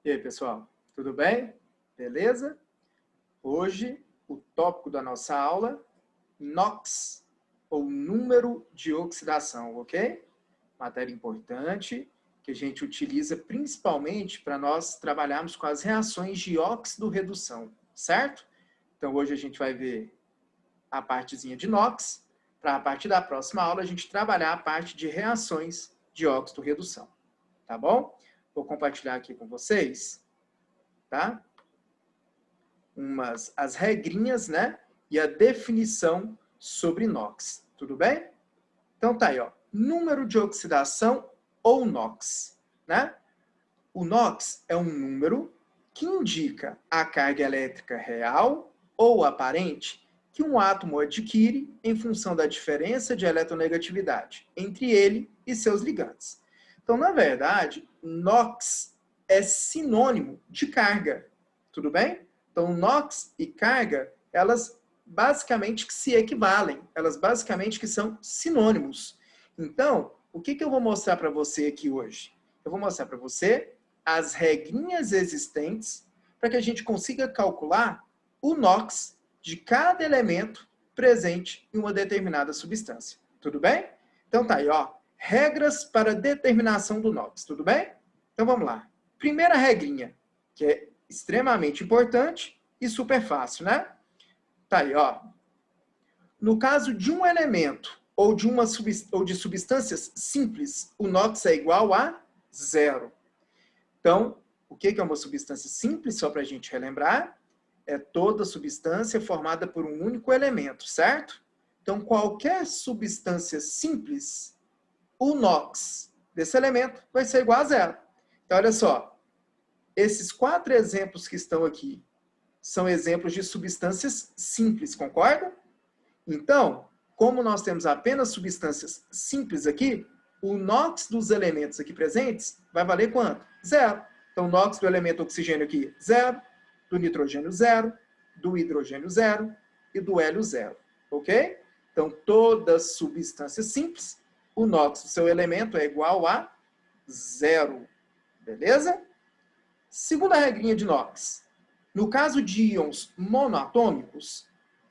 E aí, pessoal, tudo bem? Beleza? Hoje, o tópico da nossa aula, NOx, ou número de oxidação, ok? Matéria importante, que a gente utiliza principalmente para nós trabalharmos com as reações de óxido-redução, certo? Então, hoje a gente vai ver a partezinha de NOx, para a partir da próxima aula a gente trabalhar a parte de reações de óxido-redução, tá bom? Vou compartilhar aqui com vocês, tá? As regrinhas, né? E a definição sobre NOx, tudo bem? Então tá aí, ó. Número de oxidação ou NOx, né? O NOx é um número que indica a carga elétrica real ou aparente que um átomo adquire em função da diferença de eletronegatividade entre ele e seus ligantes. Então, na verdade, NOx é sinônimo de carga, tudo bem? Então, NOx e carga, elas basicamente se equivalem, elas basicamente que são sinônimos. Então, o que eu vou mostrar para você aqui hoje? Eu vou mostrar para você as regrinhas existentes para que a gente consiga calcular o NOx de cada elemento presente em uma determinada substância. Tudo bem? Então tá aí, ó. Regras para determinação do NOx. Tudo bem? Então vamos lá. Primeira regrinha, que é extremamente importante e super fácil, né? Tá aí, ó. No caso de um elemento ou de substâncias simples, o NOx é igual a 0. Então, o que é uma substância simples? Só para a gente relembrar, é toda substância formada por um único elemento, certo? Então, qualquer substância simples, o NOx desse elemento vai ser igual a 0. Então, olha só, esses 4 exemplos que estão aqui são exemplos de substâncias simples, concordam? Então, como nós temos apenas substâncias simples aqui, o NOx dos elementos aqui presentes vai valer quanto? 0. Então, o NOx do elemento oxigênio aqui, 0. Do nitrogênio, 0. Do hidrogênio, 0. E do hélio, 0. Ok? Então, toda substância simples, o NOx do seu elemento é igual a 0. Beleza? Segunda regrinha de NOx. No caso de íons monoatômicos,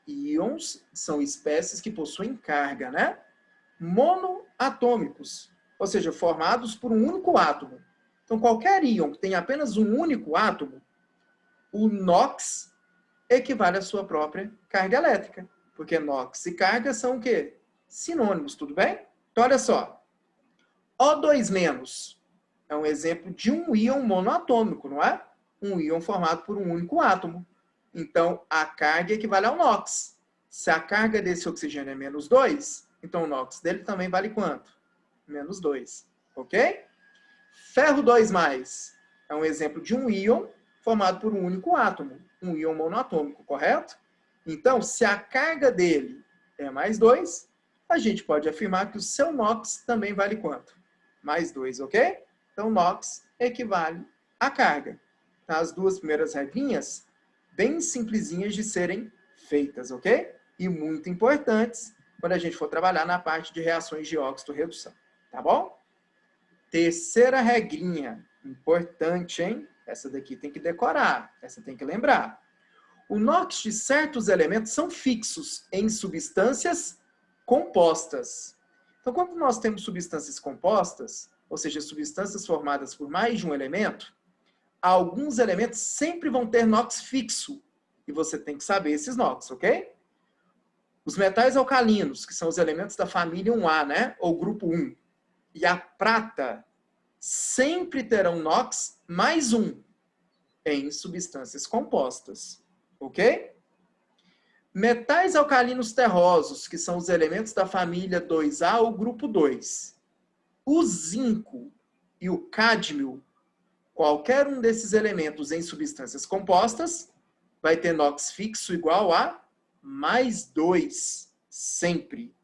íons são espécies que possuem carga, né? Monoatômicos, ou seja, formados por um único átomo. Então, qualquer íon que tenha apenas um único átomo, o NOx equivale à sua própria carga elétrica. Porque NOx e carga são o quê? Sinônimos, tudo bem? Então, olha só. O2- é um exemplo de um íon monoatômico, não é? Um íon formado por um único átomo. Então, a carga equivale ao NOx. Se a carga desse oxigênio é menos 2, então o NOx dele também vale quanto? Menos 2. Ok? Ferro 2+, é um exemplo de um íon formado por um único átomo. Um íon monoatômico, correto? Então, se a carga dele é mais 2, a gente pode afirmar que o seu NOx também vale quanto? Mais 2, ok? Então, NOx equivale à carga. Tá? As duas primeiras regrinhas, bem simplesinhas de serem feitas, ok? E muito importantes quando a gente for trabalhar na parte de reações de óxido-redução. Tá bom? Terceira regrinha, importante, hein? Essa daqui tem que decorar, essa tem que lembrar. O NOx de certos elementos são fixos em substâncias compostas. Então, quando nós temos substâncias compostas, ou seja, substâncias formadas por mais de um elemento, alguns elementos sempre vão ter NOx fixo. E você tem que saber esses NOx, ok? Os metais alcalinos, que são os elementos da família 1A, né? Ou grupo 1. E a prata sempre terão NOx mais 1 em substâncias compostas. Ok? Metais alcalinos terrosos, que são os elementos da família 2A ou grupo 2. O zinco e o cádmio, qualquer um desses elementos em substâncias compostas, vai ter NOx fixo igual a mais 2, sempre.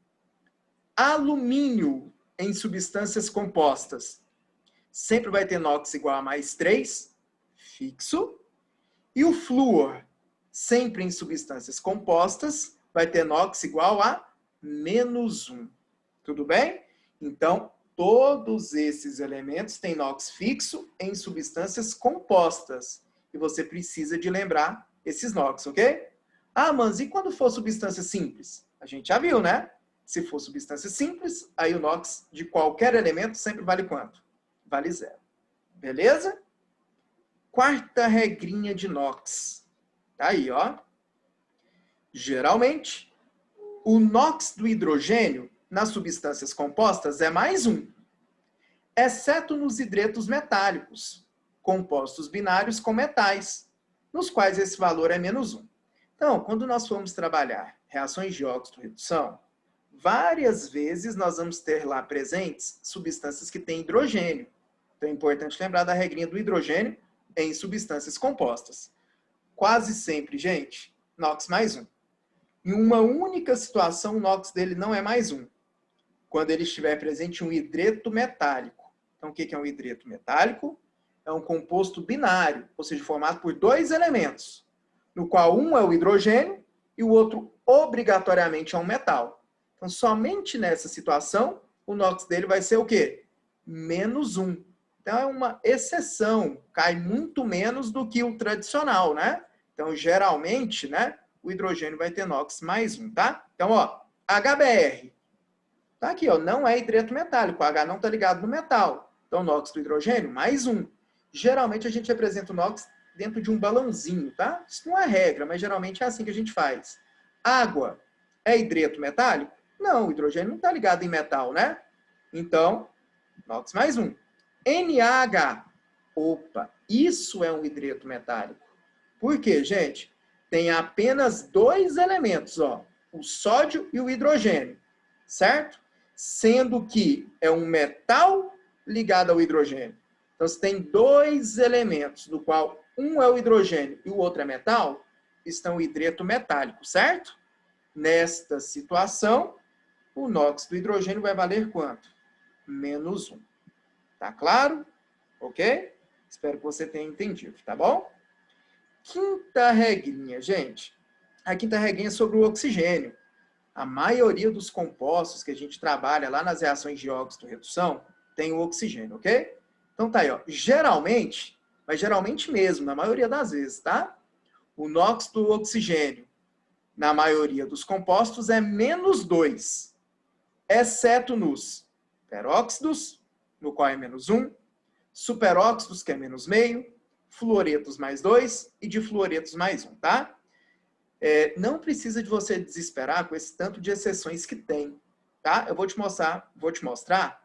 Alumínio em substâncias compostas, sempre vai ter NOx igual a mais 3, fixo. E o flúor, sempre em substâncias compostas, vai ter NOx igual a menos 1. Tudo bem? Então, todos esses elementos têm NOx fixo em substâncias compostas. E você precisa de lembrar esses NOx, ok? Ah, mas e quando for substância simples? A gente já viu, né? Se for substância simples, aí o NOx de qualquer elemento sempre vale quanto? Vale 0. Beleza? Quarta regrinha de NOx. Tá aí, ó. Geralmente, o NOx do hidrogênio nas substâncias compostas é mais 1, exceto nos hidretos metálicos, compostos binários com metais, nos quais esse valor é menos 1. Então, quando nós formos trabalhar reações de óxido-redução, várias vezes nós vamos ter lá presentes substâncias que têm hidrogênio. Então é importante lembrar da regrinha do hidrogênio em substâncias compostas. Quase sempre, gente, NOx mais 1. Em uma única situação, o NOx dele não é mais 1. Quando ele estiver presente em um hidreto metálico. Então, o que é um hidreto metálico? É um composto binário, ou seja, formado por 2 elementos, no qual um é o hidrogênio e o outro obrigatoriamente é um metal. Então, somente nessa situação, o NOx dele vai ser o quê? Menos 1. Então, é uma exceção, cai muito menos do que o tradicional, né? Então, geralmente, né, o hidrogênio vai ter NOx mais 1, tá? Então, ó, HBr. Tá aqui, ó, não é hidreto metálico, o H não está ligado no metal. Então, NOx do hidrogênio, mais 1. Geralmente, a gente representa o NOx dentro de um balãozinho, tá? Isso não é regra, mas geralmente é assim que a gente faz. Água é hidreto metálico? Não, o hidrogênio não está ligado em metal, né? Então, NOx mais 1. NaH. Opa, isso é um hidreto metálico. Por quê, gente? Tem apenas 2 elementos, ó, o sódio e o hidrogênio, certo? Sendo que é um metal ligado ao hidrogênio. Então, se tem 2 elementos, do qual um é o hidrogênio e o outro é metal, estão hidreto metálico, certo? Nesta situação, o NOx do hidrogênio vai valer quanto? Menos 1. Tá claro? Ok? Espero que você tenha entendido, tá bom? Quinta regrinha, gente. A quinta regrinha é sobre o oxigênio. A maioria dos compostos que a gente trabalha lá nas reações de óxido-redução tem o oxigênio, ok? Então tá aí, ó. Geralmente, mas geralmente mesmo, na maioria das vezes, tá? O NOx do oxigênio, na maioria dos compostos, é menos 2, exceto nos peróxidos, no qual é menos 1, superóxidos, que é menos meio, fluoretos mais 2 e difluoretos mais 1, tá? Não precisa de você desesperar com esse tanto de exceções que tem, tá? Eu vou te mostrar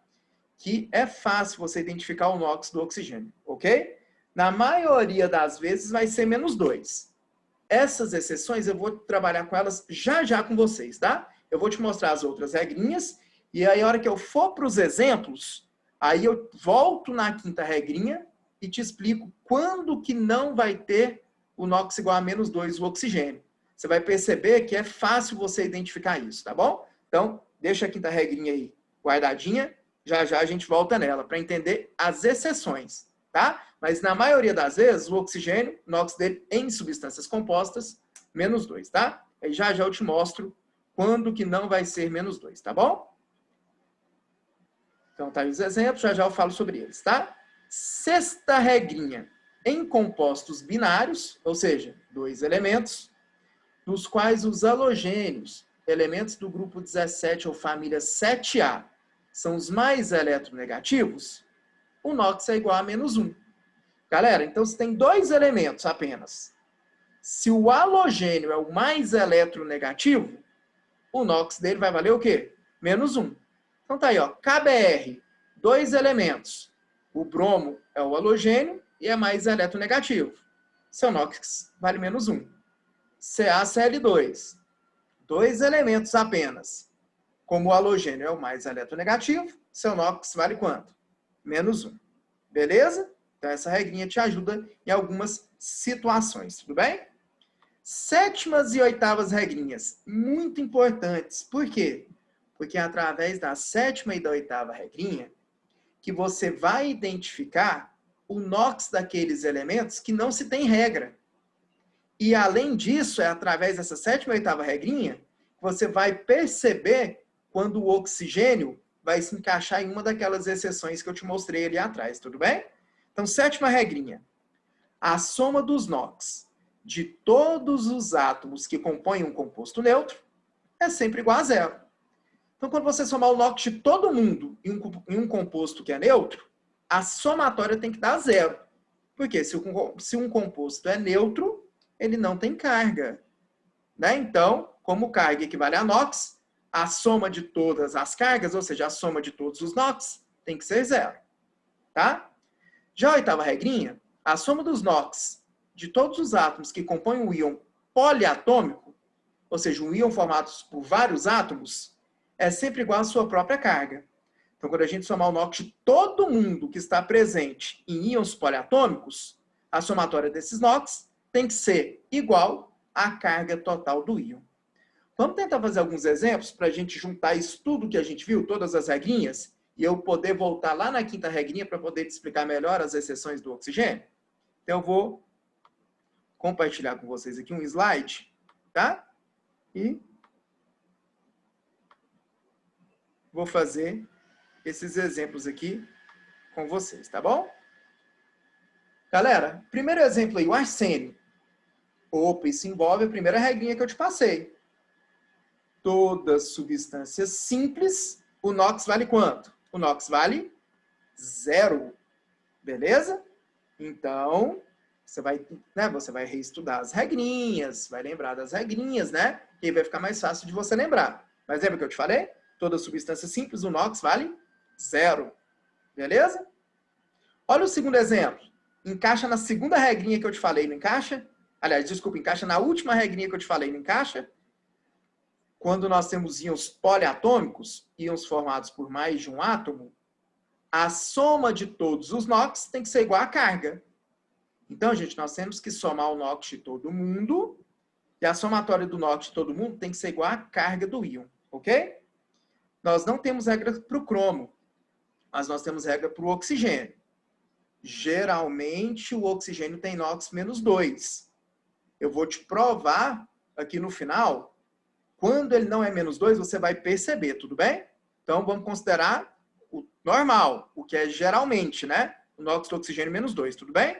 que é fácil você identificar o NOx do oxigênio, ok? Na maioria das vezes vai ser menos 2. Essas exceções eu vou trabalhar com elas já com vocês, tá? Eu vou te mostrar as outras regrinhas e aí a hora que eu for para os exemplos, aí eu volto na quinta regrinha e te explico quando que não vai ter o NOx igual a menos 2 o oxigênio. Você vai perceber que é fácil você identificar isso, tá bom? Então, deixa a quinta regrinha aí guardadinha, já a gente volta nela para entender as exceções, tá? Mas na maioria das vezes, o oxigênio, o NOx dele em substâncias compostas, menos 2, tá? Aí já eu te mostro quando que não vai ser menos 2, tá bom? Então, tá aí os exemplos, já eu falo sobre eles, tá? Sexta regrinha. Em compostos binários, ou seja, 2 elementos, nos quais os halogênios, elementos do grupo 17 ou família 7A, são os mais eletronegativos, o NOx é igual a menos 1. Galera, então se tem 2 elementos apenas, se o halogênio é o mais eletronegativo, o NOx dele vai valer o quê? Menos 1. Então tá aí, ó, KBr, 2 elementos. O bromo é o halogênio e é mais eletronegativo. Seu NOx vale menos 1. CaCl2, 2 elementos apenas. Como o halogênio é o mais eletronegativo, seu NOx vale quanto? Menos 1. Beleza? Então essa regrinha te ajuda em algumas situações, tudo bem? Sétimas e oitavas regrinhas, muito importantes. Por quê? Porque é através da sétima e da oitava regrinha que você vai identificar o NOx daqueles elementos que não se tem regra. E, além disso, é através dessa sétima e oitava regrinha que você vai perceber quando o oxigênio vai se encaixar em uma daquelas exceções que eu te mostrei ali atrás, tudo bem? Então, sétima regrinha. A soma dos NOx de todos os átomos que compõem um composto neutro é sempre igual a zero. Então, quando você somar o NOx de todo mundo em um composto que é neutro, a somatória tem que dar zero. Porque se um composto é neutro, ele não tem carga. Né? Então, como carga equivale a NOx, a soma de todas as cargas, ou seja, a soma de todos os NOx, tem que ser zero. Tá? Já a oitava regrinha, a soma dos NOx de todos os átomos que compõem um íon poliatômico, ou seja, um íon formado por vários átomos, é sempre igual à sua própria carga. Então, quando a gente somar o NOx de todo mundo que está presente em íons poliatômicos, a somatória desses NOx tem que ser igual à carga total do íon. Vamos tentar fazer alguns exemplos para a gente juntar isso tudo que a gente viu, todas as regrinhas, e eu poder voltar lá na quinta regrinha para poder te explicar melhor as exceções do oxigênio. Então, eu vou compartilhar com vocês aqui um slide, tá? E vou fazer esses exemplos aqui com vocês, tá bom? Galera, primeiro exemplo aí, o arsênio. Opa, isso envolve a primeira regrinha que eu te passei. Todas substâncias simples, o NOx vale quanto? O NOx vale 0. Beleza? Então, você vai reestudar as regrinhas, vai lembrar das regrinhas, né? E aí vai ficar mais fácil de você lembrar. Mas lembra que eu te falei? Toda substância simples, o NOx vale 0. Beleza? Olha o segundo exemplo. Encaixa na segunda regrinha que eu te falei, não encaixa? Aliás, desculpa, encaixa na última regrinha que eu te falei, não encaixa? Quando nós temos íons poliatômicos, íons formados por mais de um átomo, a soma de todos os NOx tem que ser igual à carga. Então, gente, nós temos que somar o NOx de todo mundo, e a somatória do NOx de todo mundo tem que ser igual à carga do íon, ok? Nós não temos regra para o cromo, mas nós temos regra para o oxigênio. Geralmente, o oxigênio tem NOx menos 2. Eu vou te provar aqui no final, quando ele não é menos 2, você vai perceber, tudo bem? Então, vamos considerar o normal, o que é geralmente, né? O NOx do oxigênio menos 2, tudo bem?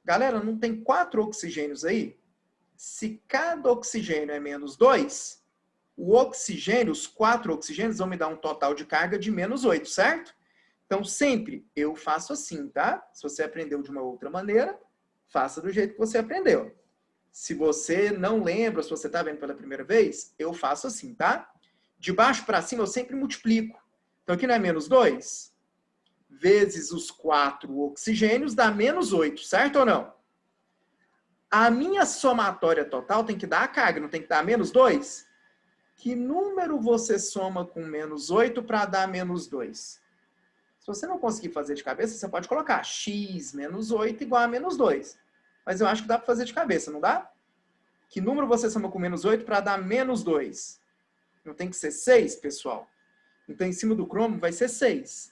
Galera, não tem 4 oxigênios aí? Se cada oxigênio é menos 2, o oxigênio, os 4 oxigênios vão me dar um total de carga de menos 8, certo? Então, sempre eu faço assim, tá? Se você aprendeu de uma outra maneira, faça do jeito que você aprendeu. Se você não lembra, se você está vendo pela primeira vez, eu faço assim, tá? De baixo para cima, eu sempre multiplico. Então, aqui não é menos 2? Vezes os 4 oxigênios dá menos 8, certo ou não? A minha somatória total tem que dar a carga, não tem que dar menos 2? Que número você soma com menos 8 para dar menos 2? Se você não conseguir fazer de cabeça, você pode colocar x menos 8 igual a menos 2. Mas eu acho que dá para fazer de cabeça, não dá? Que número você soma com menos 8 para dar menos 2? Não tem que ser 6, pessoal? Então, em cima do cromo, vai ser 6.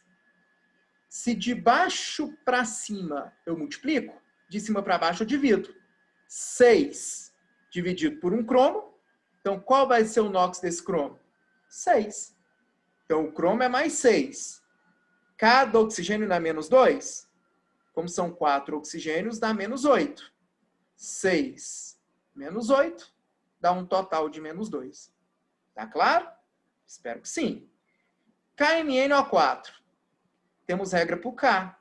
Se de baixo para cima eu multiplico, de cima para baixo eu divido. 6 dividido por um cromo. Então, qual vai ser o NOx desse cromo? 6. Então, o cromo é mais 6. Cada oxigênio dá menos 2? Como são 4 oxigênios, dá menos 8. 6 menos 8 dá um total de menos 2. Tá claro? Espero que sim. KMnO4. Temos regra para o K.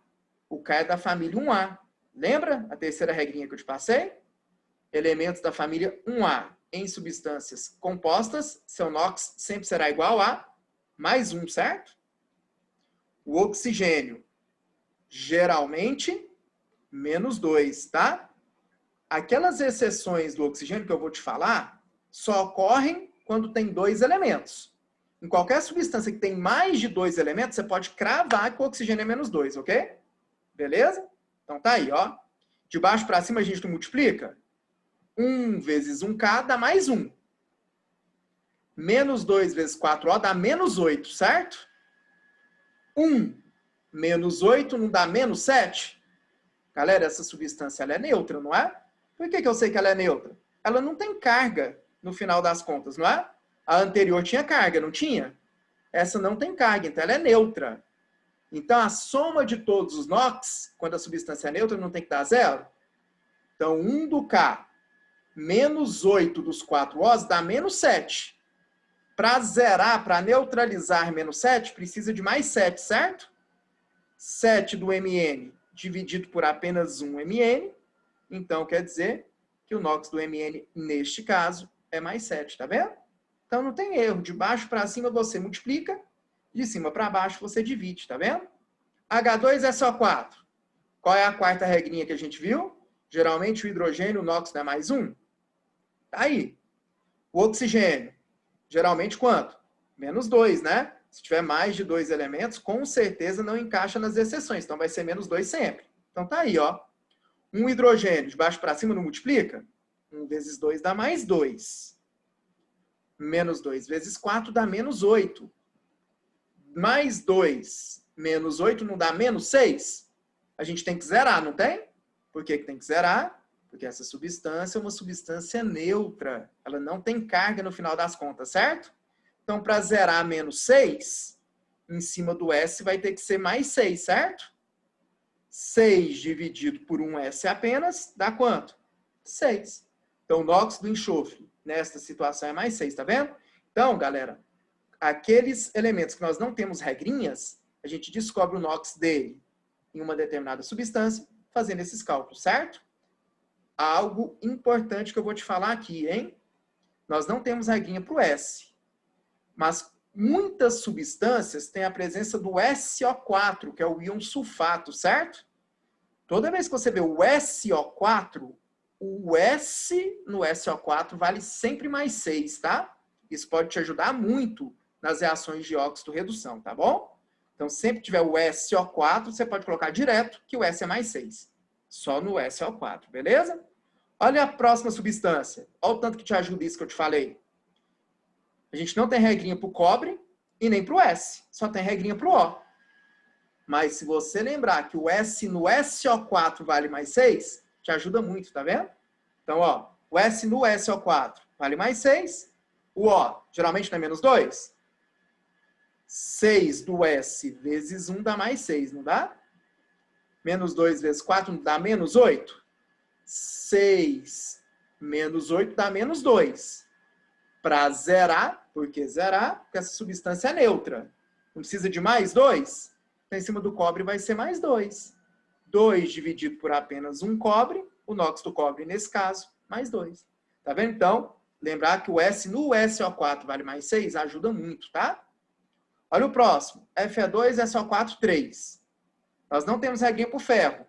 O K é da família 1A. Lembra a terceira regrinha que eu te passei? Elementos da família 1A em substâncias compostas, seu NOx sempre será igual a mais 1, certo? O oxigênio, geralmente, menos 2, tá? Aquelas exceções do oxigênio que eu vou te falar só ocorrem quando tem 2 elementos. Em qualquer substância que tem mais de 2 elementos, você pode cravar que o oxigênio é menos 2, ok? Beleza? Então tá aí, ó. De baixo para cima a gente multiplica. 1 vezes 1K dá mais 1. Menos 2 vezes 4O dá menos 8, certo? 1 menos 8 não dá menos 7? Galera, essa substância ela é neutra, não é? Por que eu sei que ela é neutra? Ela não tem carga no final das contas, não é? A anterior tinha carga, não tinha? essa não tem carga, então ela é neutra. Então, a soma de todos os NOx, quando a substância é neutra, não tem que dar zero? Então, 1 do K menos 8 dos 4Os dá menos 7. Para zerar, para neutralizar menos 7, precisa de mais 7, certo? 7 do Mn dividido por apenas 1 Mn. Então, quer dizer que o NOx do Mn, neste caso, é mais 7, tá vendo? Então, não tem erro. De baixo para cima você multiplica, de cima para baixo você divide, tá vendo? H2SO4. Qual é a quarta regrinha que a gente viu? Geralmente o hidrogênio, o NOx não é mais 1. Tá aí. O oxigênio, geralmente quanto? Menos 2, né? Se tiver mais de 2 elementos, com certeza não encaixa nas exceções. Então vai ser menos 2 sempre. Então tá aí, ó. Um hidrogênio de baixo para cima não multiplica? 1 vezes 2 dá mais 2. Menos 2 vezes 4 dá menos 8. Mais 2 menos 8 não dá menos 6? A gente tem que zerar, não tem? Por que tem que zerar? Porque essa substância é uma substância neutra. Ela não tem carga no final das contas, certo? Então, para zerar menos 6, em cima do S vai ter que ser mais 6, certo? 6 dividido por 1S apenas, dá quanto? 6. Então, o NOx do enxofre, nesta situação, é mais 6, tá vendo? Então, galera, aqueles elementos que nós não temos regrinhas, a gente descobre o NOx dele em uma determinada substância, fazendo esses cálculos, certo? Algo importante que eu vou te falar aqui, hein? Nós não temos regrinha para o S, mas muitas substâncias têm a presença do SO4, que é o íon sulfato, certo? Toda vez que você vê o SO4, o S no SO4 vale sempre mais 6, tá? Isso pode te ajudar muito nas reações de óxido-redução, tá bom? Então, sempre que tiver o SO4, você pode colocar direto que o S é mais 6. Só no SO4, beleza? Olha a próxima substância. Olha o tanto que te ajuda isso que eu te falei. A gente não tem regrinha para o cobre e nem para o S. Só tem regrinha para o O. Mas se você lembrar que o S no SO4 vale mais 6, te ajuda muito, tá vendo? Então, ó, o S no SO4 vale mais 6. O O, geralmente não é menos 2? 6 do S vezes 1 dá mais 6, não dá? Menos 2 vezes 4 dá menos 8? 6 menos 8 dá menos 2. Para zerar, por que zerar? Porque essa substância é neutra. Não precisa de mais 2? Então, em cima do cobre vai ser mais 2. 2 dividido por apenas 1 cobre, o NOx do cobre, nesse caso, mais 2. Tá vendo? Então, lembrar que o S no SO4 vale mais 6 ajuda muito, tá? Olha o próximo. Fe2SO4, 3. Nós não temos regrinha para o ferro,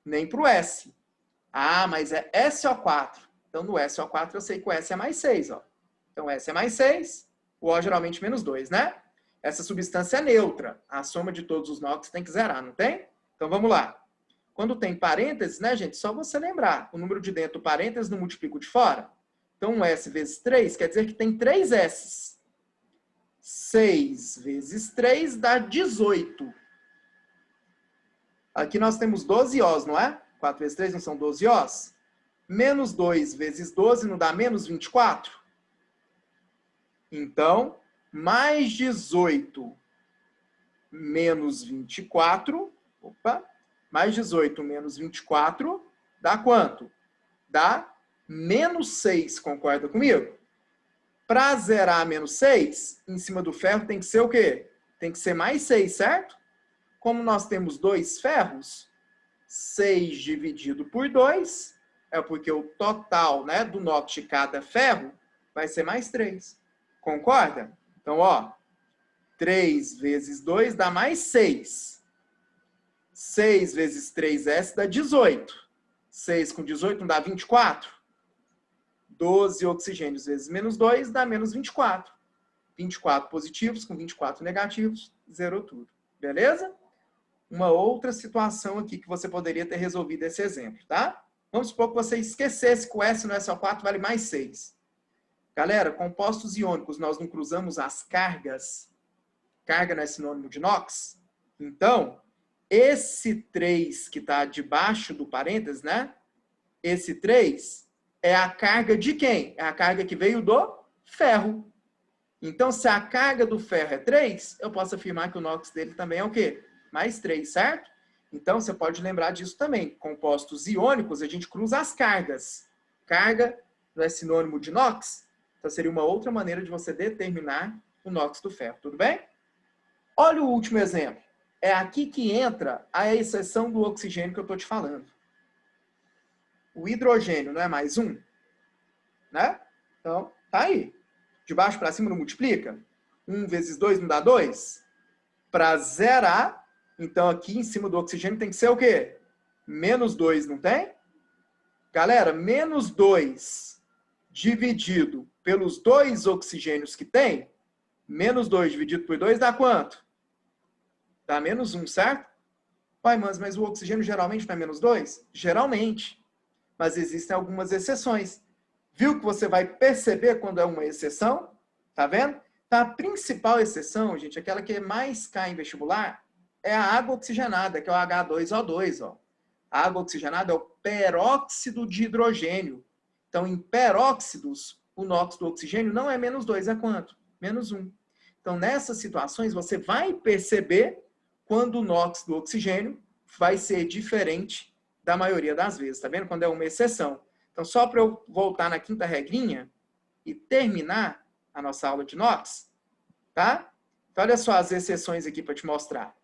nem para o S. Ah, mas é SO4. Então, no SO4 eu sei que o S é mais 6, ó. Então, o S é mais 6, o O geralmente menos 2, né? Essa substância é neutra. A soma de todos os NOx tem que zerar, não tem? Então, vamos lá. Quando tem parênteses, né, gente? Só você lembrar. O número de dentro do parênteses não multiplica o de fora. Então, um S vezes 3 quer dizer que tem 3 S's. 6 vezes 3 dá 18. Aqui nós temos 12 Os, não é? 4 vezes 3 não são 12 Os? Menos 2 vezes 12 não dá menos 24? Então, mais 18 menos 24, mais 18 menos 24, dá quanto? Dá menos 6, concorda comigo? Para zerar menos 6, em cima do ferro tem que ser o quê? Tem que ser mais 6, certo? Como nós temos 2 ferros, 6 dividido por 2, é porque o total, né, do NOx de cada ferro vai ser mais 3. Concorda? Então, ó, 3 vezes 2 dá mais 6. 6 vezes 3S dá 18. 6 com 18 não dá 24? 12 oxigênios vezes menos 2 dá menos 24. 24 positivos com 24 negativos, zerou tudo. Beleza? Uma outra situação aqui que você poderia ter resolvido esse exemplo, tá? Vamos supor que você esquecesse que o S no SO4 vale mais 6. Galera, compostos iônicos, nós não cruzamos as cargas. Carga não é sinônimo de NOx. Então, esse 3 que está debaixo do parênteses, né? Esse 3 é a carga de quem? É a carga que veio do ferro. Então, se a carga do ferro é 3, eu posso afirmar que o NOx dele também é o quê? Mais 3, certo? Então, você pode lembrar disso também. Compostos iônicos, a gente cruza as cargas. Carga não é sinônimo de NOx? Então, seria uma outra maneira de você determinar o NOx do ferro, tudo bem? Olha o último exemplo. É aqui que entra a exceção do oxigênio que eu estou te falando. O hidrogênio não é mais 1? Né? Então, tá aí. De baixo para cima não multiplica? 1 vezes 2 não dá 2? Para zerar, então aqui em cima do oxigênio tem que ser o quê? Menos 2, não tem? Galera, menos 2 dividido pelos 2 oxigênios que tem, menos 2 dividido por 2 dá quanto? Dá menos 1, certo? Pai, mas o oxigênio geralmente não é menos 2? Geralmente. Mas existem algumas exceções. Viu que você vai perceber quando é uma exceção? Tá vendo? Então, a principal exceção, gente, aquela que mais cai em vestibular, é a água oxigenada, que é o H2O2. Ó. A água oxigenada é o peróxido de hidrogênio. Então, em peróxidos, o NOx do oxigênio não é menos 2, é quanto? Menos 1. Então, nessas situações, você vai perceber quando o NOx do oxigênio vai ser diferente da maioria das vezes. Tá vendo? Quando é uma exceção. Então, só para eu voltar na quinta regrinha e terminar a nossa aula de NOx, tá? Então, olha só as exceções aqui para te mostrar.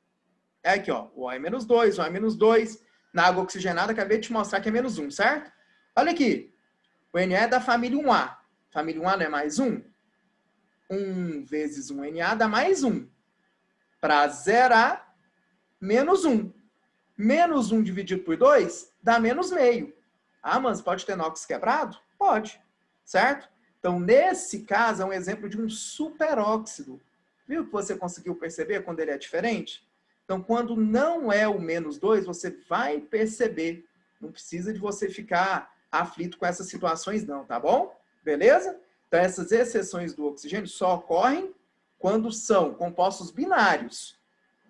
É aqui, ó, o O é menos 2, o O é menos 2. Na água oxigenada, acabei de te mostrar que é menos 1, certo? Olha aqui, o Na é da família 1A. Família 1A não é mais 1? 1 vezes 1Na dá mais 1. Para zerar, menos 1. Menos 1 dividido por 2 dá menos meio. Ah, mas pode ter NOx quebrado? Pode, certo? Então, nesse caso, é um exemplo de um superóxido. Viu que você conseguiu perceber quando ele é diferente? Então, quando não é o menos 2, você vai perceber. Não precisa de você ficar aflito com essas situações, não, tá bom? Beleza? Então, essas exceções do oxigênio só ocorrem quando são compostos binários,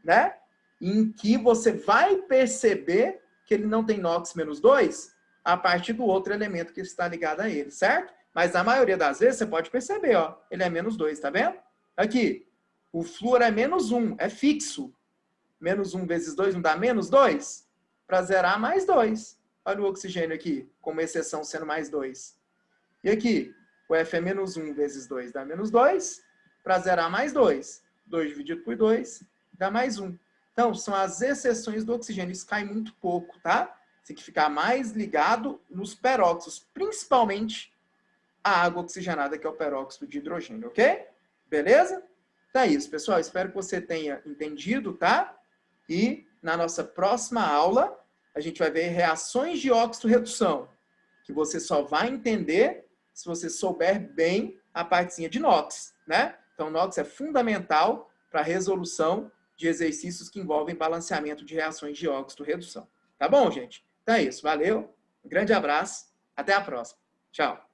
né? Em que você vai perceber que ele não tem NOx menos 2 a partir do outro elemento que está ligado a ele, certo? Mas na maioria das vezes você pode perceber, ó, ele é menos 2, tá vendo? Aqui, o flúor é menos 1, é fixo. Menos 1 vezes 2 não dá menos 2? Para zerar, mais 2. Olha o oxigênio aqui, como exceção sendo mais 2. E aqui, o F é menos 1 vezes 2 dá menos 2. Para zerar, mais 2. 2 dividido por 2 dá mais 1. Então, são as exceções do oxigênio. Isso cai muito pouco, tá? Tem que ficar mais ligado nos peróxidos, principalmente a água oxigenada, que é o peróxido de hidrogênio, ok? Beleza? Então é isso, pessoal. Espero que você tenha entendido, tá? E na nossa próxima aula, a gente vai ver reações de óxido-redução, que você só vai entender se você souber bem a partezinha de NOx, né? Então, NOx é fundamental para a resolução de exercícios que envolvem balanceamento de reações de óxido-redução. Tá bom, gente? Então é isso. Valeu, um grande abraço, até a próxima. Tchau.